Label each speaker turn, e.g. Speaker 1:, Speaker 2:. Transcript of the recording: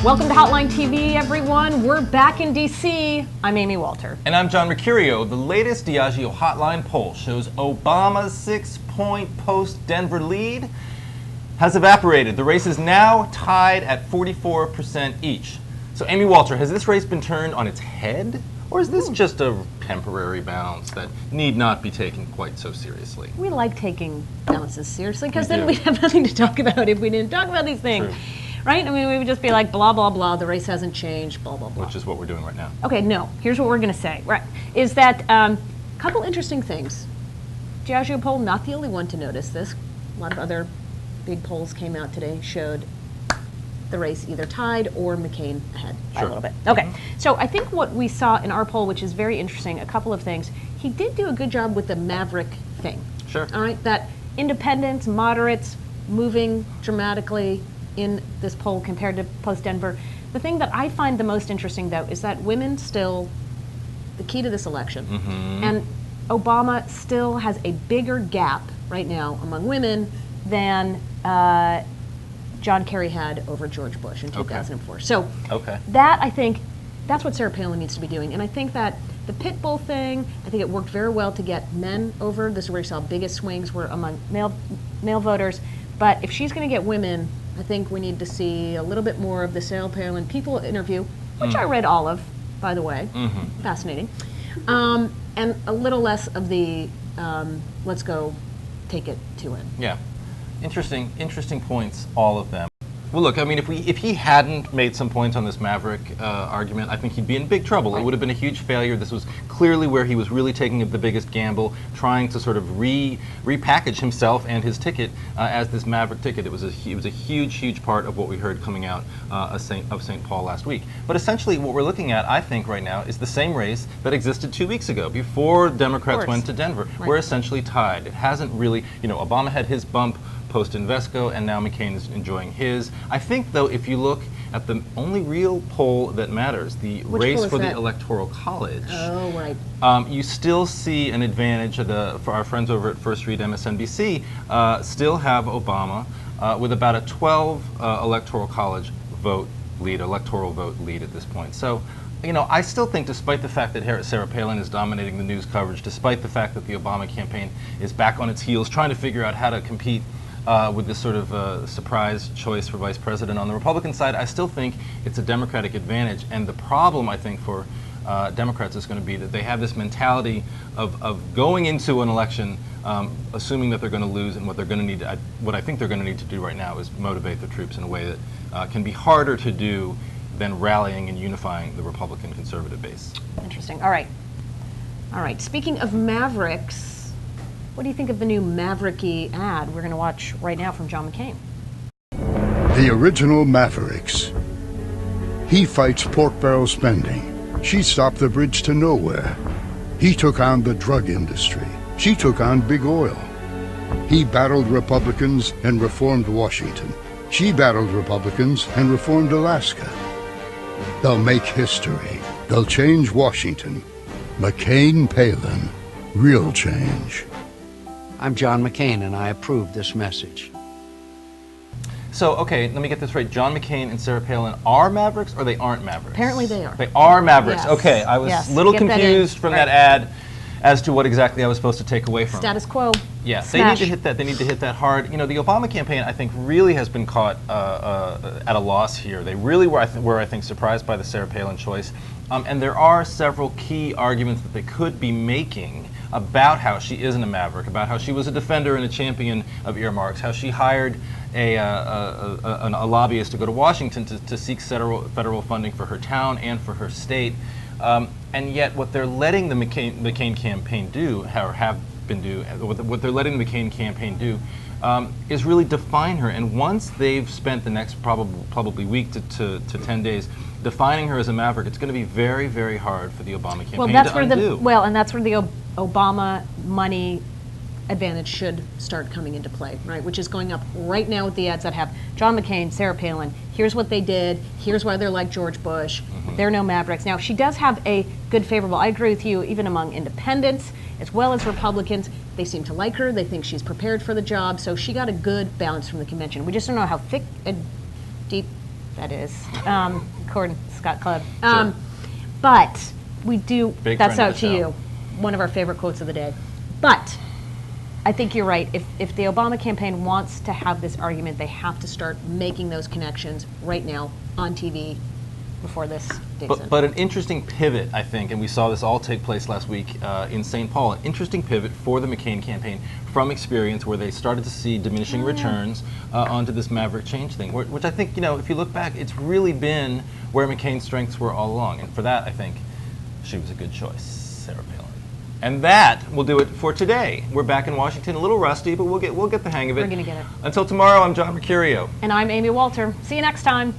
Speaker 1: Welcome to Hotline TV, everyone. We're back in D.C. I'm Amy Walter.
Speaker 2: And I'm John Mercurio. The latest Diageo Hotline poll shows Obama's 6-point post-Denver lead has evaporated. The race is now tied at 44% each. So, Amy Walter, has this race been turned on its head? Or is this just a temporary bounce that need not be taken quite so seriously?
Speaker 1: We like taking bounces seriously because then we'd have nothing to talk about if we didn't talk about these things.
Speaker 2: True.
Speaker 1: Right? I mean, we would just be like, blah, blah, blah, the race hasn't changed, blah, blah, blah.
Speaker 2: Which is what we're doing right now.
Speaker 1: Okay, no. Here's what we're going to say. Right. Is that a couple interesting things. Diageo poll, not the only one to notice this. A lot of other big polls came out today, showed the race either tied or McCain ahead by a little bit. Okay, so I think what we saw in our poll, which is very interesting, a couple of things. He did do a good job with the maverick thing.
Speaker 2: Sure.
Speaker 1: All right, that independents, moderates, moving dramatically in this poll compared to post-Denver. The thing that I find the most interesting, though, is that women still, the key to this election, and Obama still has a bigger gap right now among women than John Kerry had over George Bush in 2004. So that, I think, that's what Sarah Palin needs to be doing. And I think that the pit bull thing, I think it worked very well to get men over. This is where you saw biggest swings were among male voters. But if she's going to get women, I think we need to see a little bit more of the Sarah Palin People interview, which I read all of, by the way. Fascinating. And a little less of the let's go take it to him.
Speaker 2: Yeah. Interesting points, all of them. Well, look, I mean, if he hadn't made some points on this Maverick argument, I think he'd be in big trouble. It would have been a huge failure. This was clearly where he was really taking the biggest gamble, trying to sort of repackage himself and his ticket as this Maverick ticket. It was a huge part of what we heard coming out of St. Paul last week. But essentially, what we're looking at, I think, right now, is the same race that existed 2 weeks ago, before Democrats went to Denver. We're essentially tied. It hasn't really, Obama had his bump post-Invesco, and now McCain is enjoying his. I think, though, if you look at the only real poll that matters, the race for the Electoral College, you still see an advantage for our friends over at First Read MSNBC, still have Obama with about a 12 Electoral College electoral vote lead at this point. So, I still think, despite the fact that Sarah Palin is dominating the news coverage, despite the fact that the Obama campaign is back on its heels, trying to figure out how to compete with this sort of surprise choice for vice president on the Republican side, I still think it's a Democratic advantage. And the problem, I think, for Democrats is going to be that they have this mentality of going into an election assuming that they're going to lose, and what they're going to need, what I think they're going to need to do right now is motivate the troops in a way that can be harder to do than rallying and unifying the Republican conservative base. Interesting.
Speaker 1: All right. Speaking of Mavericks, what do you think of the new Mavericky ad we're going to watch right now from John McCain?
Speaker 3: The original Mavericks. He fights pork barrel spending. She stopped the bridge to nowhere. He took on the drug industry. She took on big oil. He battled Republicans and reformed Washington. She battled Republicans and reformed Alaska. They'll make history. They'll change Washington. McCain-Palin. Real change.
Speaker 4: I'm John McCain, and I approve this message.
Speaker 2: So, okay, let me get this right. John McCain and Sarah Palin are Mavericks, or they aren't Mavericks?
Speaker 1: Apparently they are.
Speaker 2: They are Mavericks.
Speaker 1: Yes.
Speaker 2: Okay, I was a little confused from that ad as to what exactly I was supposed to take away from it.
Speaker 1: Status quo.
Speaker 2: Yeah, they need to hit that. They need to hit that hard. The Obama campaign, I think, really has been caught at a loss here. They really were, I think, surprised by the Sarah Palin choice. And there are several key arguments that they could be making about how she isn't a maverick, about how she was a defender and a champion of earmarks, how she hired a lobbyist to go to Washington to seek federal funding for her town and for her state. And yet what they're letting the McCain campaign do, what they're letting the McCain campaign do is really define her. And once they've spent the next probably week to 10 days defining her as a maverick, it's going to be very hard for the Obama campaign to undo.
Speaker 1: And that's where the Obama money advantage should start coming into play, right? Which is going up right now with the ads that have John McCain, Sarah Palin. Here's what they did. Here's why they're like George Bush. They're no mavericks. Now, she does have a good favorable. I agree with you, even among independents as well as Republicans. They seem to like her. They think she's prepared for the job. So she got a good balance from the convention. We just don't know how thick and deep that is. Gordon Scott Club. But we do,
Speaker 2: Big
Speaker 1: that's
Speaker 2: friend of
Speaker 1: out
Speaker 2: the
Speaker 1: to
Speaker 2: show.
Speaker 1: you. One of our favorite quotes of the day. But I think you're right. If the Obama campaign wants to have this argument, they have to start making those connections right now on TV before this digs in.
Speaker 2: But an interesting pivot, I think, and we saw this all take place last week in St. Paul, an interesting pivot for the McCain campaign from experience where they started to see diminishing returns onto this maverick change thing, which I think, if you look back, it's really been where McCain's strengths were all along. And for that, I think she was a good choice, Sarah Palin. And that will do it for today. We're back in Washington, a little rusty, but we'll get the hang of it.
Speaker 1: We're gonna get it.
Speaker 2: Until tomorrow, I'm John Mercurio.
Speaker 1: And I'm Amy Walter. See you next time.